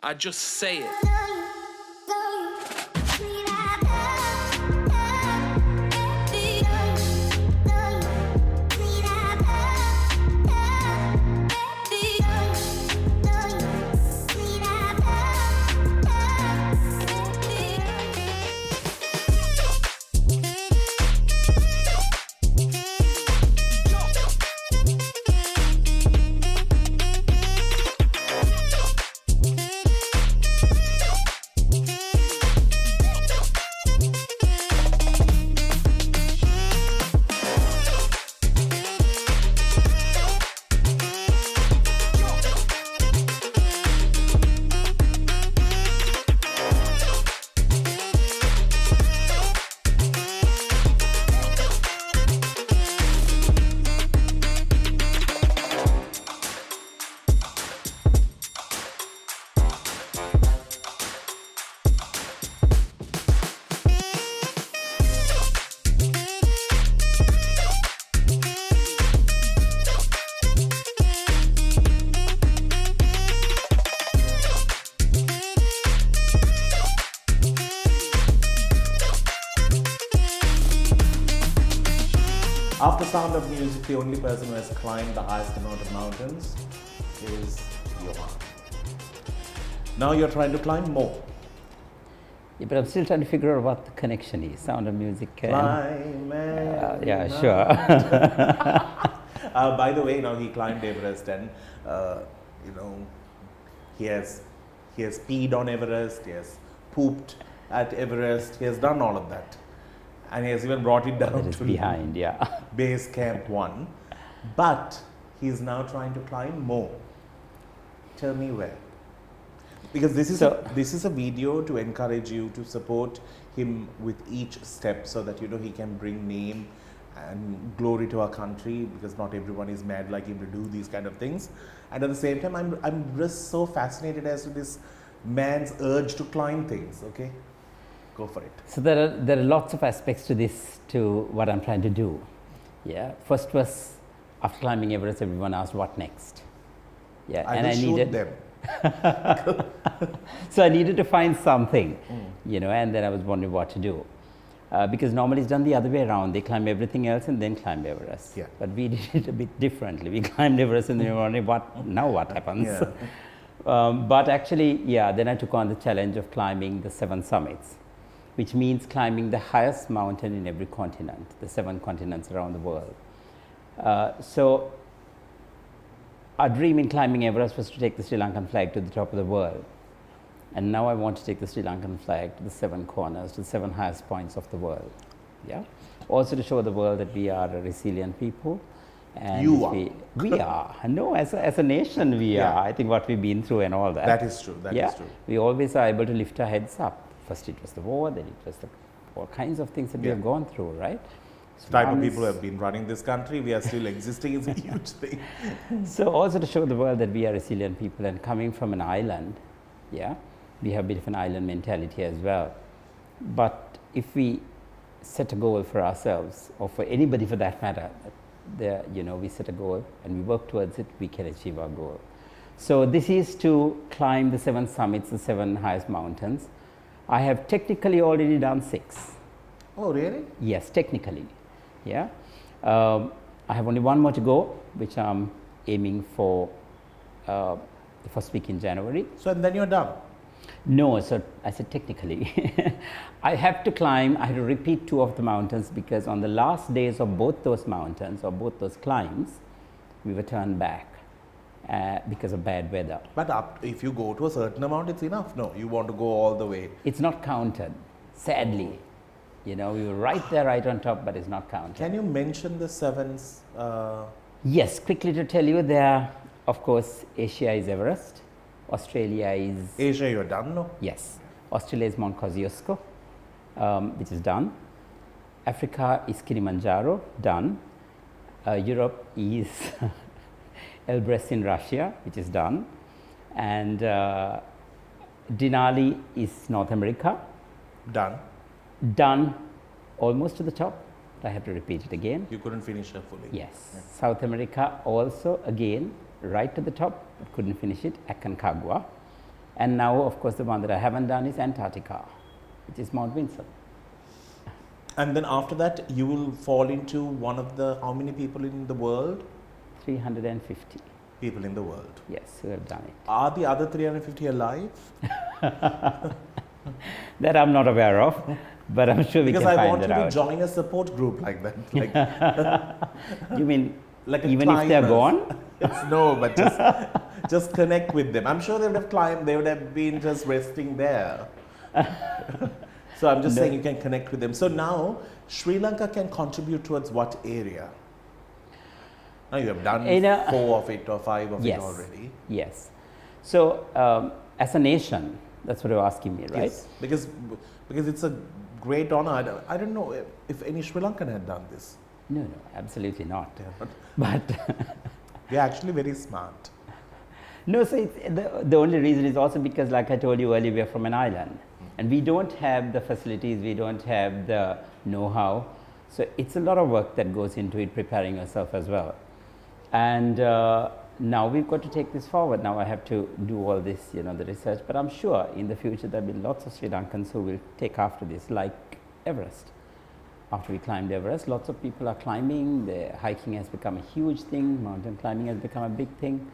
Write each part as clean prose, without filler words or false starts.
I just say it. After Sound of Music, the only person who has climbed the highest amount of mountains is Johann. Now you're trying to climb more. Yeah, but I'm still trying to figure out what the connection is. Sound of Music. Climb Yeah, sure. By the way, now he climbed Everest, and you know, he has peed on Everest, he has pooped at Everest, he has done all of that. And he has even brought it down to behind, yeah. Base Camp 1. But he's now trying to climb more. Tell me where. Because this is a video to encourage you to support him with each step, so that, you know, he can bring name and glory to our country, because not everyone is mad like him to do these kind of things. And at the same time, I'm just so fascinated as to this man's urge to climb things. Okay, go for it. So there are lots of aspects to this, to what I'm trying to do. Yeah, first was, after climbing Everest, everyone asked what next. Yeah, I needed them. So I needed to find something, you know, and then I was wondering what to do. Because normally it's done the other way around. They climb everything else and then climb Everest. Yeah. But we did it a bit differently. We climbed Everest and then we were wondering what happens. Yeah. But actually, yeah, then I took on the challenge of climbing the 7 summits, which means climbing the highest mountain in every continent, the 7 continents around the world. So our dream in climbing Everest was to take the Sri Lankan flag to the top of the world. And now I want to take the Sri Lankan flag to the 7 corners, to the 7 highest points of the world. Yeah. Also to show the world that we are a resilient people. And you are. We are. No, as a nation we are. I think what we've been through and all that. That is true. That is true. We always are able to lift our heads up. First it was the war, then it was all kinds of things that we have gone through, right? The type of people who have been running this country, we are still existing is a huge thing. So also to show the world that we are resilient people, and coming from an island, we have a bit of an island mentality as well. But if we set a goal for ourselves, or for anybody for that matter, we set a goal and we work towards it, we can achieve our goal. So this is to climb the 7 summits, the 7 highest mountains. I have technically already done 6. Oh, really? Yes, technically. Yeah. I have only 1 more to go, which I'm aiming for the first week in January. So, and then you're done? No, so I said technically. I have to climb, I have to repeat 2 of the mountains, because on the last days of both those mountains, or both those climbs, we were turned back because of bad weather. But if you go to a certain amount, it's enough. No, you want to go all the way. It's not counted, sadly. You know, we were right there, right on top, but it's not counted. Can you mention the 7s? Yes, quickly to tell you, there, of course, Asia is Everest. Australia is... Asia, you're done, no? Yes. Australia is Mount Kosciuszko, which is done. Africa is Kilimanjaro, done. Europe is Elbrus in Russia, which is done. And Denali is North America. Done. Done almost to the top. I have to repeat it again. You couldn't finish it fully. Yes. Yeah. South America also, again, right to the top, but couldn't finish it, Aconcagua. And now, of course, the one that I haven't done is Antarctica, which is Mount Vinson. And then after that, you will fall into one of the, how many people in the world? 350 people in the world. Yes, who have done it. Are the other 350 alive? That I'm not aware of, but I'm sure we can find that out. Because I want you to join a support group like that. Like you mean like even if they're gone? No, but just connect with them. I'm sure they would have climbed, they would have been just resting there. So I'm just saying you can connect with them. So now Sri Lanka can contribute towards what area? Now you have done 4 of it or 5 of it already. Yes. So as a nation, that's what you're asking me, right? Yes, because it's a great honor. I don't know if any Sri Lankan had done this. No, absolutely not. But they're actually very smart. No, so it's, the only reason is also because, like I told you earlier, we are from an island. And we don't have the facilities, we don't have the know-how. So it's a lot of work that goes into it, preparing yourself as well. And now we've got to take this forward. Now I have to do all this, the research. But I'm sure in the future there'll be lots of Sri Lankans who will take after this, like Everest. After we climbed Everest, lots of people are climbing. The hiking has become a huge thing. Mountain climbing has become a big thing.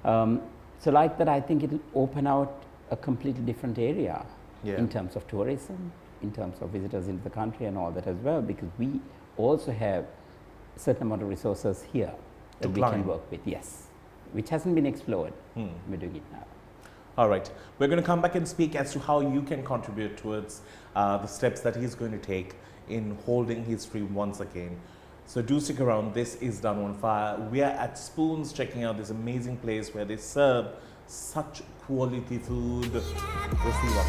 So like that, I think it'll open out a completely different area in terms of tourism, in terms of visitors into the country and all that as well, because we also have a certain amount of resources here that we can work with, which hasn't been explored. We're doing it now. All right. We're going to come back and speak as to how you can contribute towards the steps that he's going to take in holding history once again. So do stick around. This is Danu on Fire. We are at Spoons checking out this amazing place where they serve such quality food. We'll see what.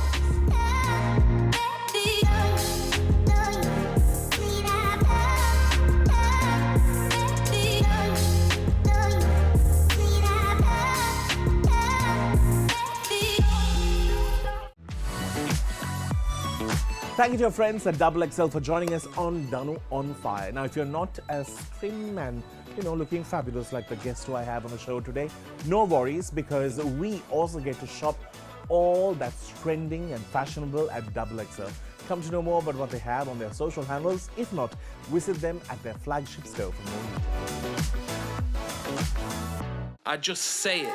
Thank you to your friends at XXL for joining us on Danu on Fire. Now, if you're not as trim and, looking fabulous like the guest who I have on the show today, no worries, because we also get to shop all that's trending and fashionable at XXL. Come to know more about what they have on their social handles. If not, visit them at their flagship store for more details. I just say it.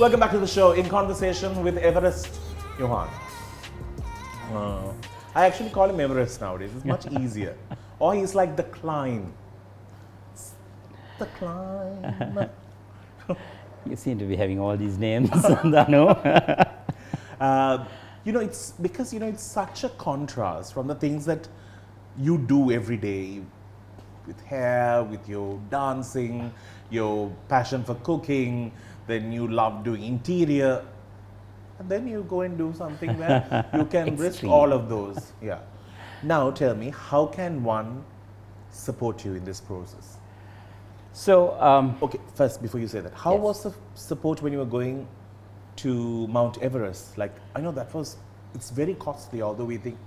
Welcome back to the show, in conversation with Everest Johann. I actually call him Everest nowadays. It's much easier. Or he's like the climb. The climb. You seem to be having all these names, Danu. It's because, it's such a contrast from the things that you do every day with hair, with your dancing, your passion for cooking. Then you love doing interior, and then you go and do something where you can risk all of those. Yeah. Now tell me, how can one support you in this process? So, okay, first, before you say that, how was the support when you were going to Mount Everest? Like, I know it's very costly, although we think.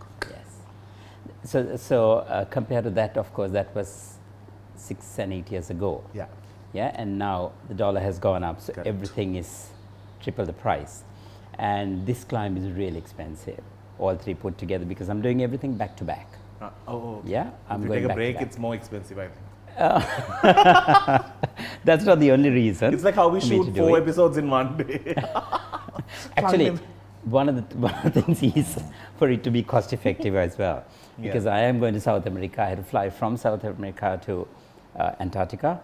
Yes. So compared to that, of course, that was 6 and 8 years ago. Yeah. Yeah, and now the dollar has gone up, so everything is triple the price. And this climb is really expensive, all 3 put together, because I'm doing everything back to back. Okay. Yeah, I'm if going you take back a break, to back. it's more expensive, I think. That's not the only reason. It's like how we shoot 4 episodes in one day. Actually, one of the things is for it to be cost effective as well. Because I am going to South America. I had to fly from South America to Antarctica.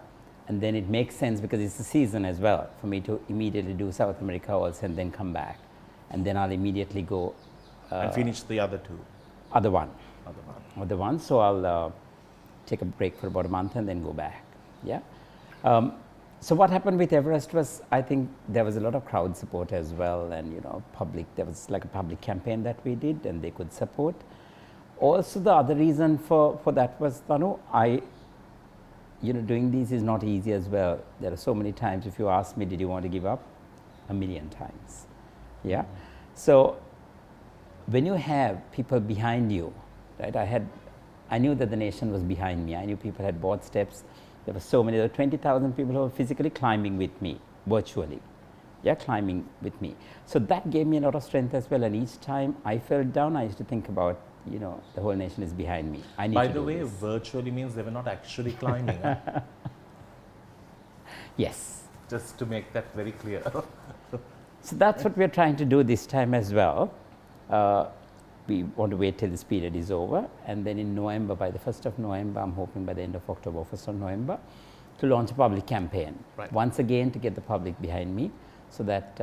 And then it makes sense, because it's the season as well, for me to immediately do South America also and then come back. And then I'll immediately go. And finish the other 2. Other one. So I'll take a break for about a month and then go back. Yeah. So what happened with Everest was, I think there was a lot of crowd support as well, and there was like a public campaign that we did, and they could support. Also, the other reason for that was, doing these is not easy as well. There are so many times, if you ask me, did you want to give up? 1,000,000 times. Yeah. So when you have people behind you, right? I knew that the nation was behind me. I knew people had bought steps. There were so many. There were 20,000 people who were physically climbing with me, virtually. Yeah, climbing with me. So that gave me a lot of strength as well. And each time I felt down, I used to think about, you know, the whole nation is behind me. I need By to the do way, this. virtually means they were not actually climbing. Yes. Just to make that very clear. So that's what we're trying to do this time as well. We want to wait till this period is over, and then in November, by the 1st of November, I'm hoping by the end of October, 1st of November, to launch a public campaign. Right. Once again, to get the public behind me, so that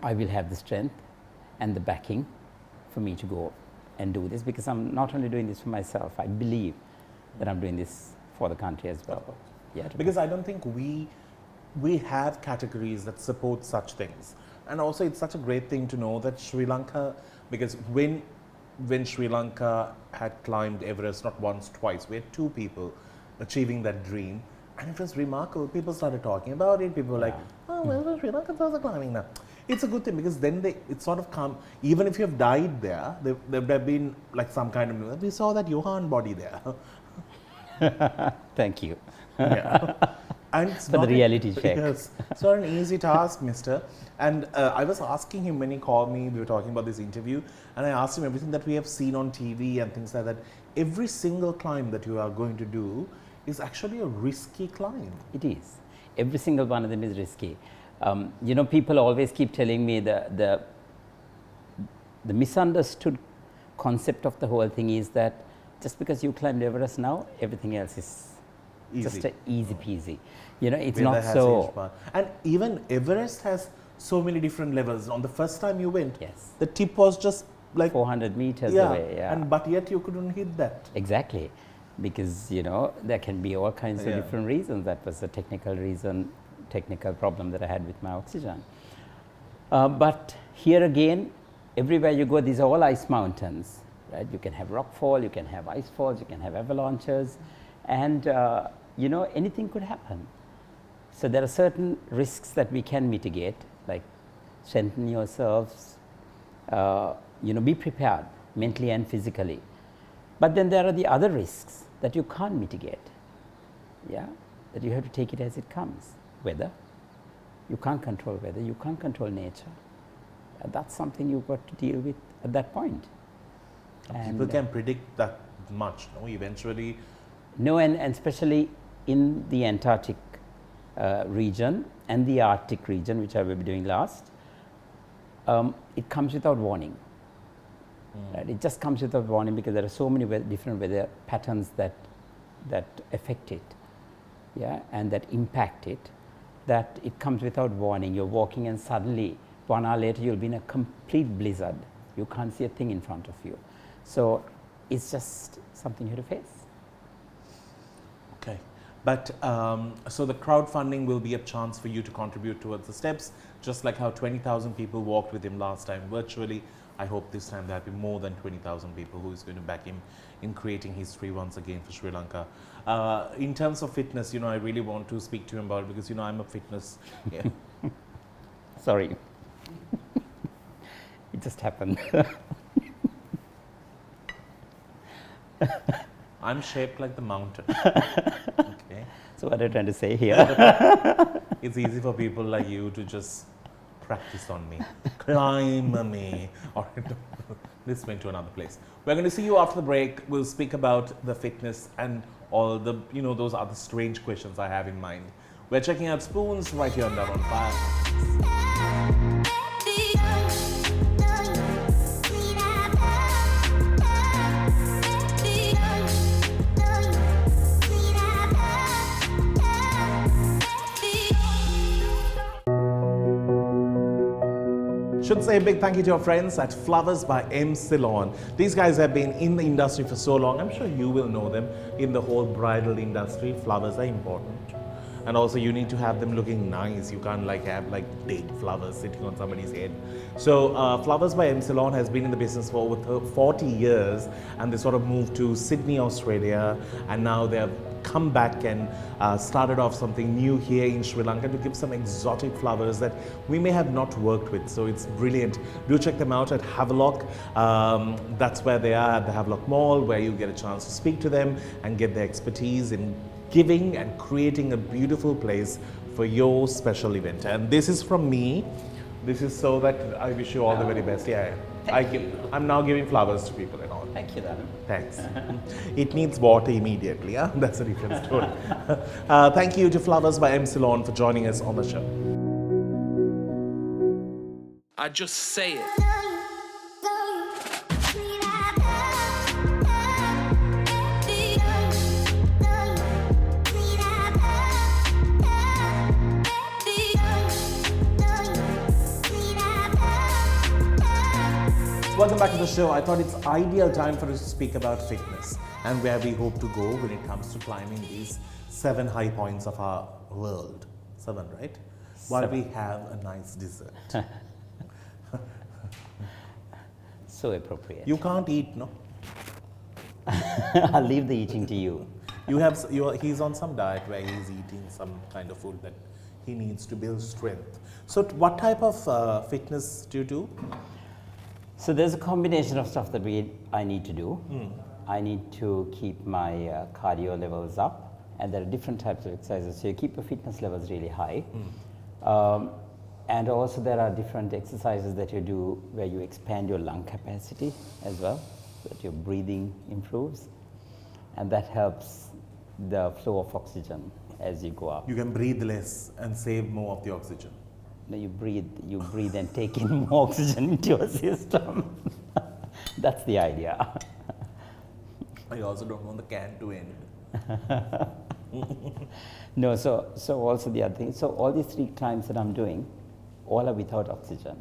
I will have the strength and the backing for me to go and do this, because I'm not only doing this for myself, I believe that I'm doing this for the country as well. Yeah, Because I don't think we have categories that support such things. And also it's such a great thing to know that Sri Lanka, because when Sri Lanka had climbed Everest not once, twice, we had 2 people achieving that dream, and it was remarkable. People started talking about it. People were like, oh, well, Sri Lankans are climbing now. It's a good thing, because then it sort of come, even if you have died there, there would have been like some kind of, we saw that Johann body there. Thank you. Yeah. And it's For the not reality check. Yes, it's not an easy task, mister. And I was asking him when he called me, we were talking about this interview, and I asked him everything that we have seen on TV and things like that. Every single climb that you are going to do is actually a risky climb. It is. Every single one of them is risky. You know, people always keep telling me the misunderstood concept of the whole thing is that just because you climbed Everest now, everything else is Easy. just a easy peasy. You know, it's Where not there has so. each part. And even Everest has so many different levels. On the first time you went, Yes. the tip was just like 400 meters yeah, away. Yeah. but yet you couldn't hit that. Exactly. Because, you know, there can be all kinds of Yeah. different reasons. That was a technical reason, technical problem that I had with my oxygen. But here again, everywhere you go, these are all ice mountains, right? You can have rockfall, you can have ice falls, you can have avalanches, and, you know, anything could happen. So there are certain risks that we can mitigate, like strengthen yourselves, you know, be prepared mentally and physically. But then there are the other risks that you can't mitigate, yeah, that you have to take it as it comes. Weather, you can't control weather, you can't control nature. That's something you've got to deal with at that point. People can predict that much, no? Eventually. No, and especially in the Antarctic region and the Arctic region, which I will be doing last, it comes without warning. Right? It just comes without warning, because there are so many different weather patterns that affect it, yeah, and that impact it, that it comes without warning. You're walking and suddenly 1 hour later you'll be in a complete blizzard. You can't see a thing in front of you. So it's just something you have to face. Okay. But so the crowdfunding will be a chance for you to contribute towards the steps, just like how 20,000 people walked with him last time virtually. I hope this time there'll be more than 20,000 people who is going to back him in creating history once again for Sri Lanka. In terms of fitness, you know, I really want to speak to him about it, because, you know, I'm a fitness. Yeah. Sorry. It just happened. I'm shaped like the mountain. Okay. So what are you trying to say here? It's easy for people like you to just practice on me, climb me. All right, this went to another place. We're going to see you after the break. We'll speak about the fitness and all the, you know, those other strange questions I have in mind. We're checking out Spoons right here on Down on Fire. Should say a big thank you to our friends at Flowers by M. Ceylon. These guys have been in the industry for so long. I'm sure you will know them. In the whole bridal industry, flowers are important. and also you need to have them looking nice. You can't like have like dead flowers sitting on somebody's head. So Flowers by Epsilon has been in the business for over 40 years, and they sort of moved to Sydney, Australia, and now they have come back and started off something new here in Sri Lanka to give some exotic flowers that we may have not worked with. So it's brilliant. Do check them out at hi.lk. That's where they are, at the hi.lk Mall, where you get a chance to speak to them and get their expertise in giving and creating a beautiful place for your special event. And this is from me. This is so that I wish you all the very best. Yeah, I'm now giving flowers to people and all. Thank you, Danu. Thanks. It needs water immediately. Huh? That's a different story. Thank you to Flowers by Epsilon for joining us on the show. I just say it. Welcome back to the show. I thought it's ideal time for us to speak about fitness and where we hope to go when it comes to climbing these 7 high points of our world. 7, right? While we have a nice dessert. So appropriate. You can't eat, no? I'll leave the eating to you. He's on some diet where he's eating some kind of food that he needs to build strength. So what type of fitness do you do? So there's a combination of stuff that I need to do. I need to keep my cardio levels up, and there are different types of exercises. So you keep your fitness levels really high. And also there are different exercises that you do where you expand your lung capacity as well, so that your breathing improves. And that helps the flow of oxygen as you go up. You can breathe less and save more of the oxygen. No, you breathe and take in more oxygen into your system. That's the idea. I also don't want the can to end. No, so also the other thing, so all these 3 climbs that I'm doing, all are without oxygen.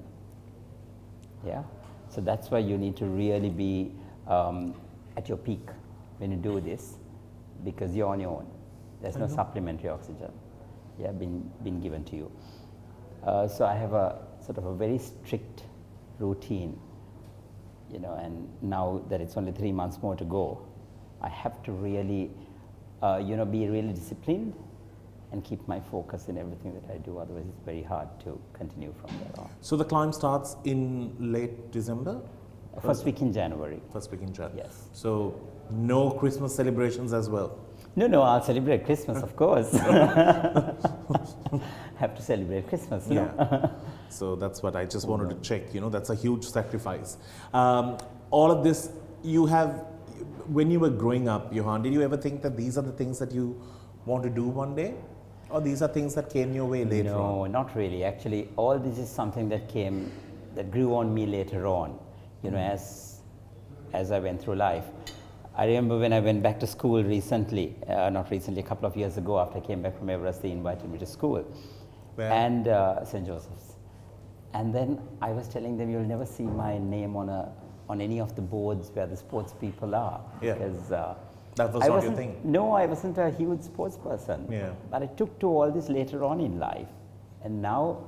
Yeah, so that's why you need to really be at your peak when you do this, because you're on your own. There's no supplementary oxygen, yeah, been given to you. So I have a sort of a very strict routine, you know, and now that it's only 3 months more to go, I have to really, be really disciplined and keep my focus in everything that I do. Otherwise, it's very hard to continue from there on. So the climb starts in late December? First week in January. First week in January. Yes. So no Christmas celebrations as well? No, I'll celebrate Christmas, of course. Have to celebrate Christmas, you know. So that's what I just wanted to check, that's a huge sacrifice. All of this, when you were growing up, Johann, did you ever think that these are the things that you want to do one day? Or these are things that came your way later on? No, not really. Actually, all this is something that grew on me later on, as I went through life. I remember when I went back to school recently, not recently, a couple of years ago after I came back from Everest, they invited me to school. Where? And St. Joseph's. And then I was telling them, you'll never see my name on any of the boards where the sports people are. Yeah. Because that was not your thing. No, I wasn't a huge sports person. Yeah. But I took to all this later on in life. And now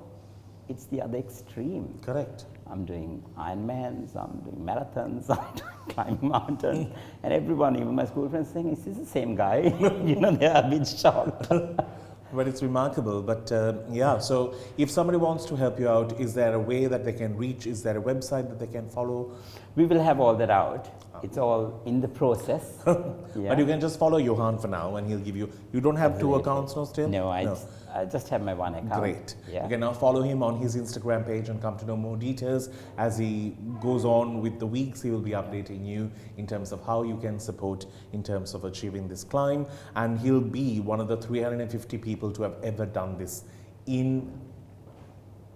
it's the other extreme. Correct. I'm doing Ironmans, I'm doing marathons, I'm doing climbing mountains, and everyone, even my school friends, saying, "Is this the same guy?" They are a bit shocked. But it's remarkable. But so if somebody wants to help you out, is there a way that they can reach? Is there a website that they can follow? We will have all that out. It's all in the process. Yeah. But you can just follow Johann for now, and he'll give you. You don't have Absolutely. 2 accounts now still? No, I just have my one account. Great. Yeah. You can now follow him on his Instagram page and come to know more details. As he goes on with the weeks, he will be updating you in terms of how you can support in terms of achieving this climb. And he'll be one of the 350 people to have ever done this in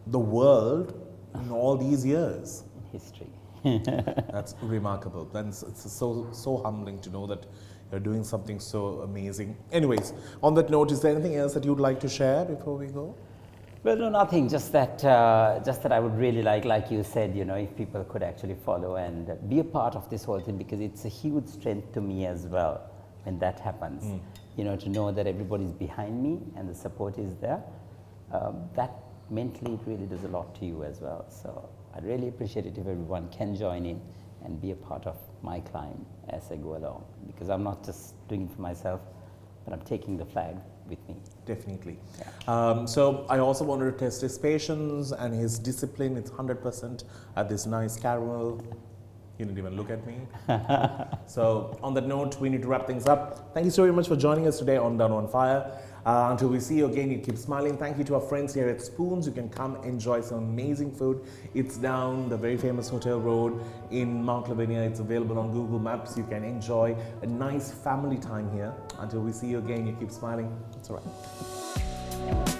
the world in all these years. History. That's remarkable. And it's so humbling to know that you're doing something so amazing. Anyways, on that note, is there anything else that you'd like to share before we go? Well, no, nothing. Just that I would really like you said, if people could actually follow and be a part of this whole thing, because it's a huge strength to me as well when that happens. to know that everybody's behind me and the support is there, that mentally it really does a lot to you as well. So I'd really appreciate it if everyone can join in and be a part of my climb as I go along, because I'm not just doing it for myself, but I'm taking the flag with me. Definitely. Yeah. So I also wanted to test his patience and his discipline. It's 100% at this nice caramel. You didn't even look at me. So on that note, we need to wrap things up. Thank you so very much for joining us today on Danu on Fire. Until we see you again, you keep smiling. Thank you to our friends here at Spoons. You can come enjoy some amazing food. It's down the very famous Hotel Road in Mount Lavinia. It's available on Google Maps. You can enjoy a nice family time here. Until we see you again, you keep smiling. It's all right.